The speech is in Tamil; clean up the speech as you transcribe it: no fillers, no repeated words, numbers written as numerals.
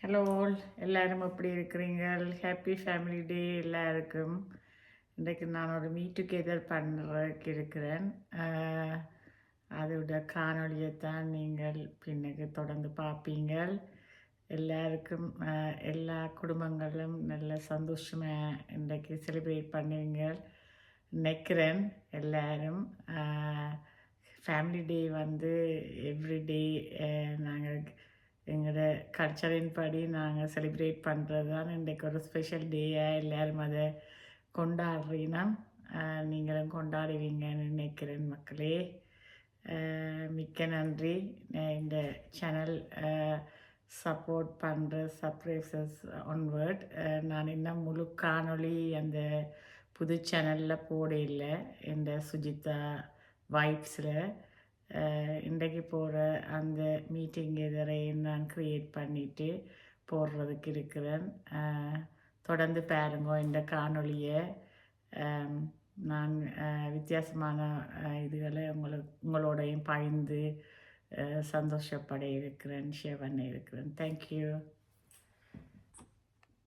ஹலோ ஆல், எல்லாரும் எப்படி இருக்கிறீங்க? ஹாப்பி ஃபேமிலி டே எல்லாருக்கும். இன்றைக்கு நான் ஒரு மீட் டுகெதர் பண்ணுறதுக்கு இருக்கிறேன். அதோட காணொளியை தான் நீங்கள் பின்னுக்கு தொடர்ந்து பார்ப்பீங்கள். எல்லாருக்கும் எல்லா குடும்பங்களும் நல்ல சந்தோஷமாக இன்றைக்கு செலிப்ரேட் பண்ணுவீங்க நினைக்கிறேன். எல்லாரும் ஃபேமிலி டே வந்து எவ்ரிடே நாங்கள் எங்களோட கல்ச்சரின் படி நாங்கள் செலிப்ரேட் பண்ணுறது தான் இன்றைக்கு ஒரு ஸ்பெஷல் டேயாக எல்லோரும் அதை கொண்டாடுறீங்கன்னா நீங்களும் கொண்டாடுவீங்கன்னு நினைக்கிறேன் மக்களே. மிக்க நன்றி. இந்த சேனல் சப்போர்ட் பண்ணுற சர்ப்ரைசஸ் ஒன்வர்ட். நான் இன்னும் முழு காணொளி அந்த புது சேனலில் போட இல்லை. இந்த சுஜிதா வைப்ஸில் இன்றைக்கு போகிற அந்த மீட்டிங் எதிரையும் நான் க்ரியேட் பண்ணிவிட்டு போடுறதுக்கு இருக்கிறேன். தொடர்ந்து பாருங்க இந்த காணொளியை. நான் வித்தியாசமான இதுகளை உங்களோடையும் பகிர்ந்து சந்தோஷப்பட இருக்கிறேன், ஷேர் பண்ண இருக்கிறேன். தேங்க்யூ.